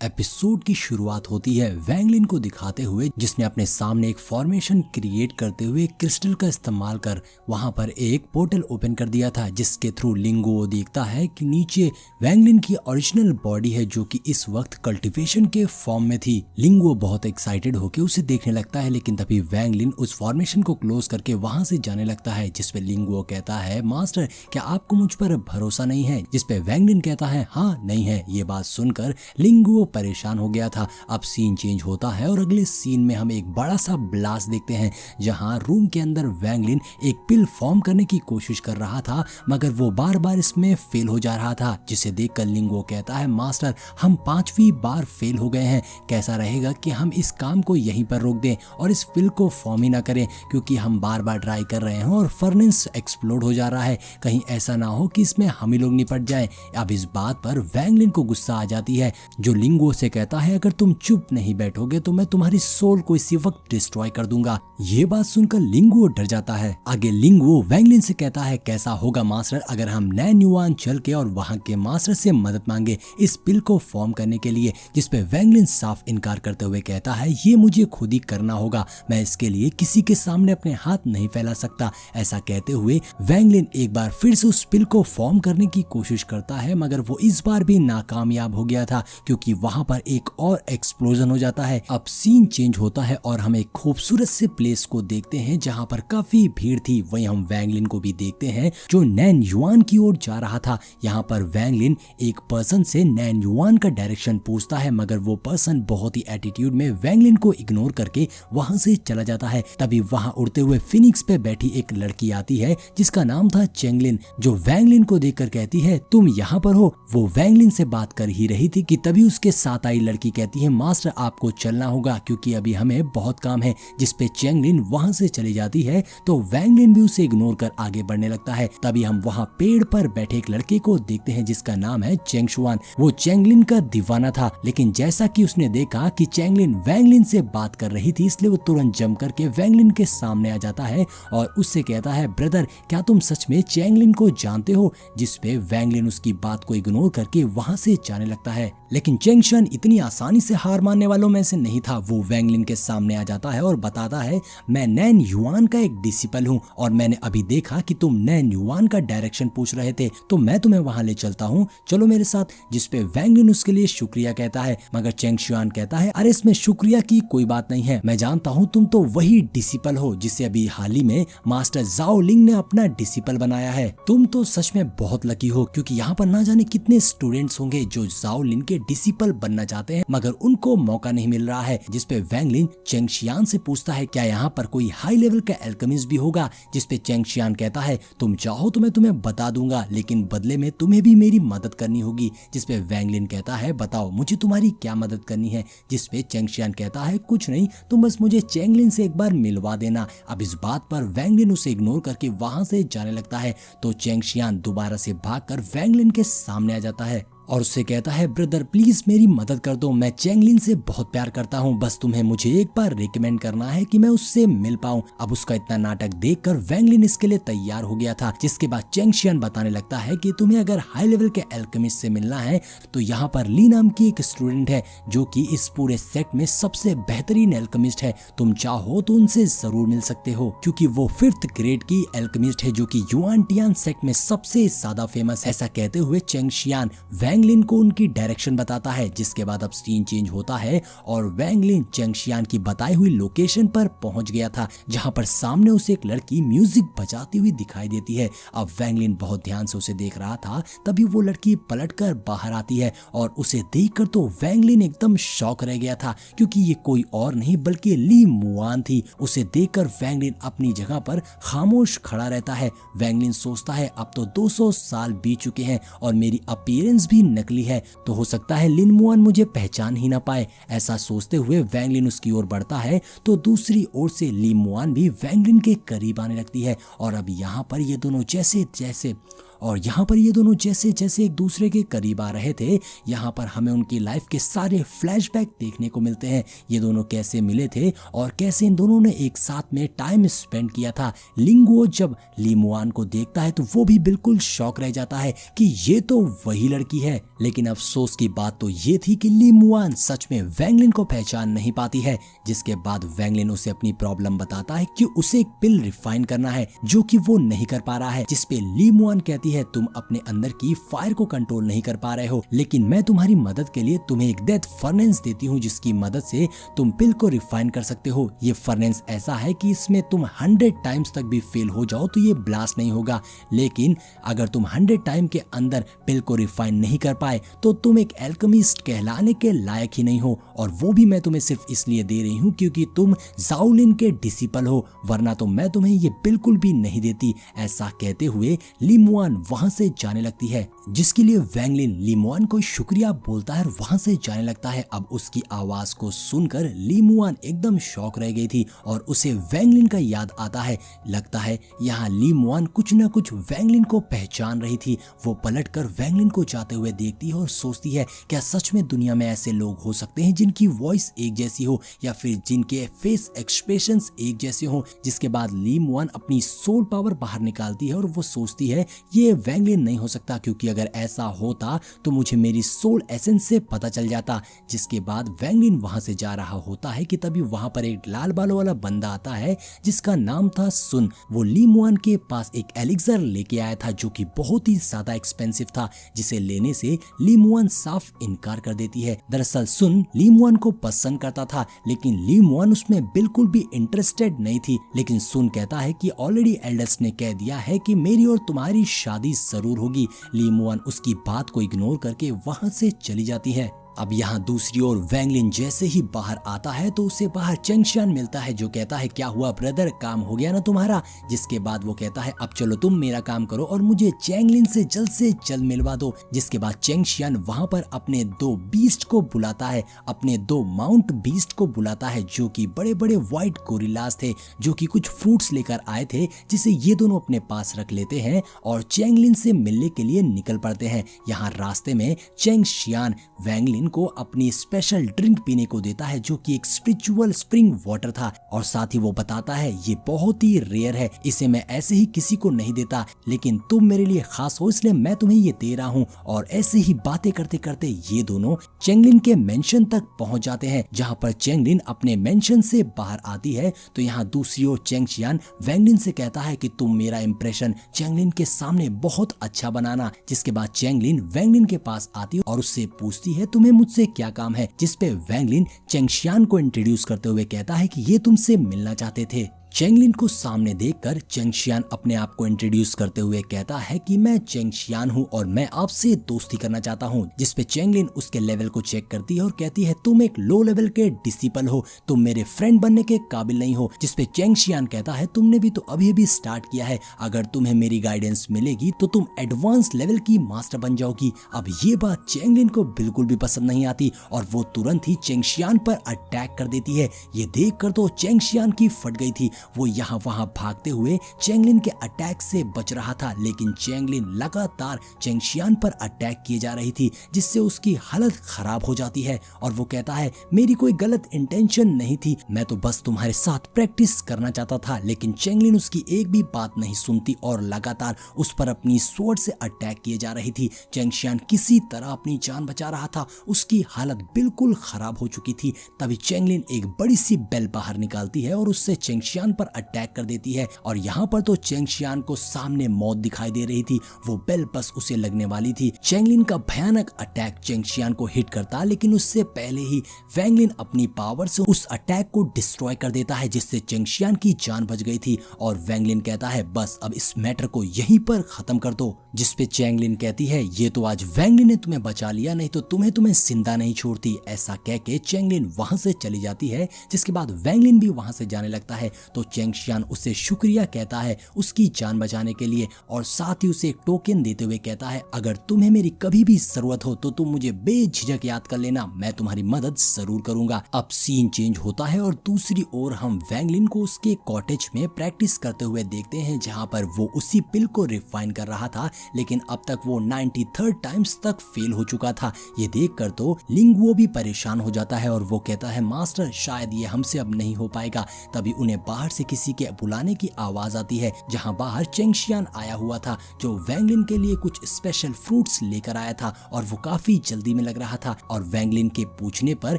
Episode की शुरुआत होती है वैंगलिन को दिखाते हुए, जिसने अपने सामने एक फॉर्मेशन क्रिएट करते हुए क्रिस्टल का इस्तेमाल कर वहां पर एक पोर्टल ओपन कर दिया था, जिसके थ्रू लिंगो देखता है कि नीचे वैंगलिन की ओरिजिनल बॉडी है जो कि इस वक्त कल्टीवेशन के फॉर्म में थी। लिंगो बहुत एक्साइटेड होकर उसे देखने लगता है, लेकिन तभी वैंगलिन उस फॉर्मेशन को क्लोज करके वहां से जाने लगता है, जिसपे लिंगो कहता है, मास्टर क्या आपको मुझ पर भरोसा नहीं है? जिसपे वैंगलिन कहता है, हाँ नहीं है। ये बात सुनकर लिंगो परेशान हो गया था। अब सीन चेंज होता है और अगले सीन में हम एक बड़ा सा ब्लास्ट देखते हैं, जहां रूम के अंदर वैंगलिन एक पिल फॉर्म करने की कोशिश कर रहा था, मगर वो बार बार इसमें फेल हो जा रहा था। जिसे देखकर लिंगो कहता है, मास्टर हम 5वीं बार फेल हो गए हैं, कैसा रहेगा कि हम इस काम को यहीं पर रोक दें और इस पिल को फॉर्म ही ना करें, क्योंकि हम बार बार ट्राई कर रहे हैं और फर्नेस एक्सप्लोड हो जा रहा है। कहीं ऐसा ना हो कि इसमें हम ही लोग निपट जाएं। अब इस बात पर वैंगलिन को गुस्सा आ जाती है, जो लिंगो से कहता है, अगर तुम चुप नहीं बैठोगे तो मैं तुम्हारी सोल को इसी वक्त डिस्ट्रॉय कर दूंगा। ये बात सुनकर लिंगो डर जाता है। आगे लिंगो वैंगलिन से कहता है, कैसा होगा मास्टर अगर हम नैन युआन चल के और वहां के मास्टर से मदद मांगे इस पिल को फॉर्म करने के लिए? जिसपे वैंगलिन साफ इनकार करते हुए कहता है, ये मुझे खुद ही करना होगा, मैं इसके लिए किसी के सामने अपने हाथ नहीं फैला सकता। ऐसा कहते हुए वैंगलिन एक बार फिर से उस पिल को फॉर्म करने की कोशिश करता है, मगर वो इस बार भी नाकामयाब हो गया था, क्योंकि वहां पर एक और एक्सप्लोजन हो जाता है। अब सीन चेंज होता है और हम एक खूबसूरत से प्लेस को देखते हैं जहां पर काफी भीड़ थी। वहीं हम वैंगलिन को भी देखते हैं जो नैन युआन की ओर जा रहा था। यहाँ पर वैंगलिन एक पर्सन से नैन युआन का डायरेक्शन पूछता है, मगर वो पर्सन बहुत ही एटीट्यूड में वैंगलिन को इग्नोर करके वहां से चला जाता है। तभी वहां उड़ते हुए फिनिक्स पे बैठी एक लड़की आती है जिसका नाम था चेंगलिन, जो वैंगलिन को देखकर कहती है, तुम यहाँ पर हो? वो वैंगलिन से बात कर ही रही थी कि तभी उसके साथ आई लड़की कहती है, मास्टर आपको चलना होगा क्योंकि अभी हमें बहुत काम है। जिसपे चेंगलिन वहां से चली जाती है तो वैंगलिन भी उसे इग्नोर कर आगे बढ़ने लगता है। तभी हम वहां पेड़ पर बैठे एक लड़के को देखते हैं जिसका नाम है चेंगशुआन। वो चेंगलिन का दीवाना था, लेकिन जैसा कि उसने देखा कि चेंगलिन वैंगलिन से बात कर रही थी, इसलिए वो तुरंत जम करके वैंगलिन के सामने आ जाता है और उससे कहता है, ब्रदर क्या तुम सच में चेंगलिन को जानते हो? जिसपे वैंगलिन उसकी बात को इग्नोर करके वहां से जाने लगता है। लेकिन चेंगशन इतनी आसानी से हार मानने वालों में से नहीं था। वो वैंगलिन के सामने आ जाता है और बताता है, मैं नैन युआन का एक डिसिपल हूँ और मैंने अभी देखा कि तुम नैन युआन का डायरेक्शन पूछ रहे थे, तो मैं तुम्हें वहां ले चलता हूँ, चलो मेरे साथ। जिसपे वैंगलिन उसके लिए शुक्रिया कहता है, मगर चेंगशुआन कहता है, अरे इसमें शुक्रिया की कोई बात नहीं है, मैं जानता हूँ तुम तो वही डिसिपल हो जिसे अभी हाल ही में मास्टर जाओ लिंग ने अपना डिसिपल बनाया है। तुम तो सच में बहुत लकी हो, क्योंकि यहाँ पर ना जाने कितने स्टूडेंट्स होंगे जो जाओ लिंग के डिसिपल बनना चाहते हैं, मगर उनको मौका नहीं मिल रहा है। जिसपे वैंगलिन चेंगशियान से पूछता है, क्या यहाँ पर कोई हाई लेवल का एल्केमिस्ट भी होगा? जिसपे चेंगशियान कहता है, तुम चाहो तो मैं तुम्हें बता दूंगा, लेकिन बदले में तुम्हें भी मेरी मदद करनी होगी। जिसपे वैंगलिन कहता है, बताओ मुझे तुम्हारी क्या मदद करनी है? जिसपे चेंगशियान कहता है, कुछ नहीं, तुम बस मुझे चेंगलिन से एक बार मिलवा देना। अब इस बात पर वैंगलिन उसे इग्नोर करके वहां से जाने लगता है, तो चेंगशियान दोबारा से भागकर वैंगलिन के सामने आ जाता है और उससे कहता है, ब्रदर प्लीज मेरी मदद कर दो, मैं चेंगलिन से बहुत प्यार करता हूँ, बस तुम्हें मुझे एक बार रिकमेंड करना है कि मैं उससे मिल पाऊँ। अब उसका इतना नाटक देखकर वैंगलिन इसके लिए तैयार हो गया था। जिसके बाद चेंगशियान बताने लगता है कि तुम्हें अगर हाई लेवल के एल्केमिस्ट से मिलना है तो यहाँ पर ली नाम की एक स्टूडेंट है जो कि इस पूरे सेट में सबसे बेहतरीन एल्केमिस्ट है, तुम चाहो तो उनसे जरूर मिल सकते हो, क्योंकि वो 5th ग्रेड की एल्केमिस्ट है जो कि युआन टियान सेट में सबसे ज्यादा फेमस है। ऐसा कहते हुए चेंगशियान वैंगलिन को उनकी डायरेक्शन बताता है। जिसके बाद अब सीन चेंज होता है और वैंगलिन चेंगशियान की बताई हुई लोकेशन पर पहुंच गया था, जहां पर सामने उसे एक लड़की म्यूजिक बजाती हुई दिखाई देती है। अब वैंगलिन बहुत ध्यान से उसे देख रहा था, तभी वो लड़की पलटकर बाहर आती है और उसे देखकर तो वैंगलिन एकदम शॉक रह गया था, क्योंकि ये कोई और नहीं बल्कि ली मुआन थी। उसे देखकर वैंगलिन अपनी जगह पर खामोश खड़ा रहता है। वैंगलिन सोचता है, अब तो 200 साल बीत चुके हैं और मेरी अपीयरेंस भी नकली है, तो हो सकता है लिन मुआन मुझे पहचान ही ना पाए। ऐसा सोचते हुए वैंगलिन उसकी ओर बढ़ता है तो दूसरी ओर से ली मुआन भी वैंगलिन के करीब आने लगती है और अब यहाँ पर ये दोनों जैसे जैसे और यहाँ पर ये दोनों जैसे जैसे एक दूसरे के करीब आ रहे थे, यहाँ पर हमें उनकी लाइफ के सारे फ्लैशबैक देखने को मिलते हैं। ये दोनों कैसे मिले थे और कैसे इन दोनों ने एक साथ में टाइम स्पेंड किया था। लिंगुओ जब ली मुआन को देखता है तो वो भी बिल्कुल शॉक रह जाता है कि ये तो वही लड़की है। लेकिन अफसोस की बात तो ये थी कि ली मुआन सच में वैंग लिन को पहचान नहीं पाती है। जिसके बाद वैंग लिन उसे अपनी प्रॉब्लम बताता है कि उसे एक पिल रिफाइन करना है जो कि वो नहीं कर पा रहा है। जिसपे ली मुआन कहती है तुम अपने अंदर की फायर को कंट्रोल नहीं कर पा रहे हो, लेकिन मैं तुम्हारी मदद के लिए तुम्हें एक डेथ फर्नेस देती हूँ जिसकी मदद से तुम पिल को रिफाइन कर सकते हो। ये फर्नेस ऐसा है कि इसमें तुम 100 टाइम्स तक भी फेल हो जाओ तो ये ब्लास्ट नहीं होगा, लेकिन अगर तुम 100 टाइम के अंदर पिल को रिफाइन नहीं कर पाए तो तुम एक एल्केमिस्ट कहलाने के लायक ही नहीं हो। और वो भी मैं तुम्हें सिर्फ इसलिए दे रही हूँ क्योंकि तुम जाओलिन के डिसिपल हो, वरना तो मैं तुम्हें ये बिल्कुल भी नहीं देती। ऐसा कहते हुए ली मुआन वहां से जाने लगती है, जिसके लिए वैंग लिन ली मुआन को शुक्रिया बोलता है और वहां से जाने लगता है। अब उसकी आवाज को सुनकर ली मुआन एकदम शॉक रह गई थी और उसे वैंग लिन का याद आता है। लगता है यहाँ ली मुआन कुछ न कुछ वैंग लिन को पहचान रही थी। वो पलटकर वैंग लिन को जाते हुए देखती है और सोचती है क्या सच में दुनिया में ऐसे लोग हो सकते हैं जिनकी वॉइस एक जैसी हो या फिर जिनके फेस एक्सप्रेशंस एक जैसे हो। जिसके बाद ली मुआन अपनी सोल पावर बाहर निकालती है और वो सोचती है ये वैंग लिन नहीं हो सकता, क्योंकि अगर ऐसा होता तो मुझे मेरी सोल एसेंस से पता चल जाता। जिसके बाद वैंग लिन वहां से जा रहा होता है कि तभी वहां पर एक लाल बालों वाला बंदा आता है जिसका नाम था सुन। वो ली मुआन के पास एक एलिक्सर लेके आया था जो कि बहुत ही ज्यादा एक्सपेंसिव था, जिसे लेने से ली मुआन साफ इनकार कर देती है। दरअसल सुन ली मुआन को पसंद करता था, लेकिन ली मुआन उसमें बिल्कुल भी इंटरेस्टेड नहीं थी। लेकिन सुन कहता है कि ऑलरेडी एल्डर्स ने कह दिया है कि मेरी और तुम्हारी शादी जरूर होगी। ली मुआन उसकी बात को इग्नोर करके वहां से चली जाती है। अब यहाँ दूसरी ओर वैंग लिन जैसे ही बाहर आता है तो उसे बाहर चेंगशियान मिलता है जो कहता है क्या हुआ ब्रदर, काम हो गया ना तुम्हारा। जिसके बाद वो कहता है अब चलो तुम मेरा काम करो और मुझे चैंग लिन से जल्द मिलवा दो। जिसके बाद चेंगशियान वहां पर अपने 2 बीस्ट को बुलाता है, अपने 2 माउंट बीस्ट को बुलाता है जो कि बड़े बड़े व्हाइट गोरिल्लास थे जो कि कुछ फ्रूट्स लेकर आए थे, जिसे ये दोनों अपने पास रख लेते हैं और चैंग लिन से मिलने के लिए निकल पड़ते हैं। यहाँ रास्ते में चेंगशियान वैंग लिन को अपनी स्पेशल ड्रिंक पीने को देता है जो कि एक स्पिरिचुअल स्प्रिंग वाटर था और साथ ही वो बताता है ये बहुत ही रेयर है, इसे मैं ऐसे ही किसी को नहीं देता, लेकिन तुम मेरे लिए खास हो इसलिए मैं तुम्हें ये दे रहा हूँ। और ऐसे ही बातें करते करते ये दोनों चेंगलिन के मेंशन तक पहुंच जाते हैं, जहाँ पर चेंगलिन अपने मेंशन से बाहर आती है तो यहाँ दूसरी ओर चेंगशियान वैंगलिन से कहता है कि तुम मेरा इंप्रेशन चेंगलिन के सामने बहुत अच्छा बनाना। जिसके बाद चेंगलिन वैंगलिन के पास आती है और उससे पूछती है तुम्हें मुझसे क्या काम है। जिसपे वैंगलिन चेंगशियान को इंट्रोड्यूस करते हुए कहता है कि ये तुमसे मिलना चाहते थे। चेंगलिन को सामने देखकर चेंगशियान अपने आप को इंट्रोड्यूस करते हुए कहता है कि मैं चेंगशियान हूँ और मैं आपसे दोस्ती करना चाहता हूँ। जिसपे चेंगलिन उसके लेवल को चेक करती है और कहती है तुम एक लो लेवल के डिसिपल हो, तुम मेरे फ्रेंड बनने के काबिल नहीं हो। जिसपे चेंगशियान कहता है तुमने भी तो अभी अभी स्टार्ट किया है, अगर तुम्हें मेरी गाइडेंस मिलेगी तो तुम एडवांस लेवल की मास्टर बन जाओगी। अब ये बात चेंगलिन को बिल्कुल भी पसंद नहीं आती और वो तुरंत ही चेंगशियान पर अटैक कर देती है। ये देख कर तो चेंगशियान की फट गई थी, वो यहाँ वहां भागते हुए चेंगलिन के अटैक से बच रहा था, लेकिन चेंगलिन लगातार चेंगशियान पर अटैक किए जा रही थी जिससे उसकी हालत खराब हो जाती है। और वो कहता है मेरी कोई गलत इंटेंशन नहीं थी, मैं तो बस तुम्हारे साथ प्रैक्टिस करना चाहता था। लेकिन चेंगलिन उसकी एक भी बात नहीं सुनती और लगातार उस पर अपनी स्वॉर्ड से अटैक किए जा रही थी। चेंगशियान किसी तरह अपनी जान बचा रहा था, उसकी हालत बिल्कुल खराब हो चुकी थी। तभी चेंगलिन एक बड़ी सी बेल बाहर निकालती है और उससे चेंगशियान पर अटैक कर देती है। और यहाँ पर तो चेंगशियान को सामने मौत दिखाई दे रही थी, वो बेल बस उसे लगने वाली थी। चेंगलिन का भयानक अटैक चेंगशियान को हिट करता, लेकिन उससे पहले ही वैंगलिन अपनी पावर से उस अटैक को डिस्ट्रॉय कर देता है जिससे चेंगशियान की जान बच गई थी। और वैंगलिन कहता है बस अब इस मैटर को यहीं पर खत्म कर दो। जिसपे चेंगलिन कहती है ये तो आज वैंगलिन ने तुम्हें बचा लिया, नहीं तो तुम्हें जिंदा नहीं छोड़ती। ऐसा कह के चेंगलिन वहां से चली जाती है। जिसके बाद वैंगलिन भी वहां से जाने लगता है तो तो चेंगशियान उसे शुक्रिया कहता है उसकी जान बचाने के लिए और साथ ही उसे एक टोकन देते हुए कहता है अगर तुम्हें मेरी कभी भी जरूरत हो तो तुम मुझे बेझिझक याद कर लेना, मैं तुम्हारी मदद जरूर करूंगा। अब सीन चेंज होता है और दूसरी ओर हम वैंगलिन को उसके कॉटेज में प्रैक्टिस करते हुए देखते हैं जहां पर वो उसी पिल को रिफाइन कर रहा था, लेकिन अब तक वो 93 टाइम्स तक फेल हो चुका था। ये देखकर तो लिंगुओ भी परेशान हो जाता है और वो कहता है मास्टर शायद ये हमसे अब नहीं हो पाएगा। तभी उन्हें बाहर से किसी के बुलाने की आवाज आती है जहां बाहर चेंगशियान आया हुआ था जो वैंगलिन के लिए कुछ स्पेशल फ्रूट्स लेकर आया था और वो काफी जल्दी में लग रहा था। और वैंगलिन के पूछने पर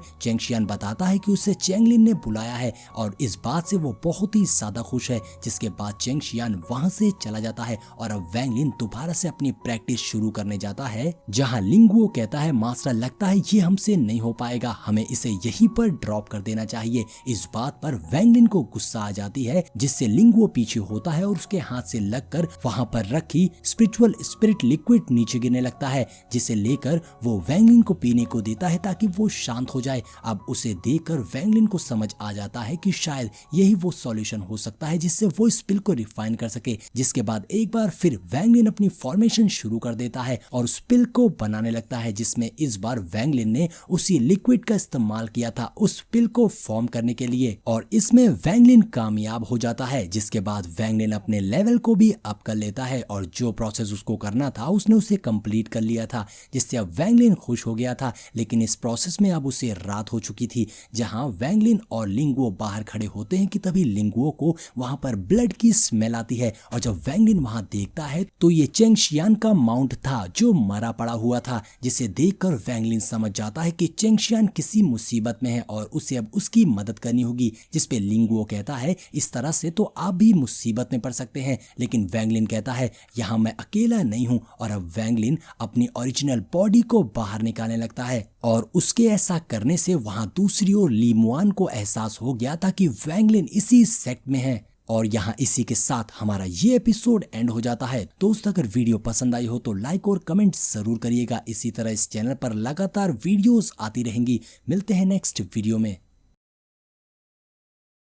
चेंगशियान बताता है कि उसे चेंगलिन ने बुलाया है और इस बात से वो बहुत ही ज्यादा खुश है। जिसके बाद चेंगशियान वहां से चला जाता है और अब वैंगलिन दोबारा से अपनी प्रैक्टिस शुरू करने जाता है जहां लिंगुओ कहता है मास्टर लगता है ये हमसे नहीं हो पाएगा, हमें इसे यहीं पर ड्रॉप कर देना चाहिए। इस बात पर वैंगलिन को गुस्सा आ जाती है जिससे लिंगुओ पीछे होता है और उसके हाथ से लगकर वहां पर रखी स्पिरिचुअल स्पिरिट लिक्विड नीचे गिरने लगता है जिसे लेकर वो वैंगलिन को पीने को देता है ताकि वो शांत हो जाए। अब उसे देखकर वैंगलिन को समझ आ जाता है कि शायद यही वो सॉल्यूशन हो सकता है जिससे वो इस पिल को रिफाइन कर सके। जिसके बाद एक बार फिर वैंगलिन अपनी फॉर्मेशन शुरू कर देता है और उस पिल को बनाने लगता है जिसमें इस बार वैंगलिन ने उसी लिक्विड का इस्तेमाल किया था उस पिल को फॉर्म करने के लिए और इसमें वैंगलिन कामयाब हो जाता है। जिसके बाद वैंगलिन अपने लेवल को भी अप कर लेता है और जो प्रोसेस उसको करना था उसने उसे कंप्लीट कर लिया था जिससे अब वैंगलिन खुश हो गया था। लेकिन इस प्रोसेस में अब उसे रात हो चुकी थी जहां वैंगलिन और लिंगुओ बाहर खड़े होते हैं कि तभी लिंगुओ को वहां पर ब्लड की स्मेल आती है और जब वैंगलिन वहां देखता है तो ये चेंगशियान का माउंट था जो मरा पड़ा हुआ था जिसे देखकर वैंगलिन समझ जाता है कि चेंगशियान किसी मुसीबत में है और उसे अब उसकी मदद करनी होगी। जिसपे लिंगुओ कहता है इस तरह से तो आप भी मुसीबत में पड़ सकते हैं, लेकिन वैंगलिन कहता है यहाँ मैं अकेला नहीं हूँ और अब वैंगलिन अपनी ओरिजिनल बॉडी को बाहर निकालने लगता है और उसके ऐसा करने से वहां दूसरी ओर लीमुआन को एहसास हो गया था कि वैंगलिन इसी सेक्ट में है। और यहाँ इसी के साथ हमारा ये एपिसोड एंड हो जाता है। दोस्त अगर वीडियो पसंद आई हो तो लाइक और कमेंट जरूर करिएगा। इसी तरह इस चैनल पर लगातार वीडियोस आती रहेंगी। मिलते हैं नेक्स्ट वीडियो में।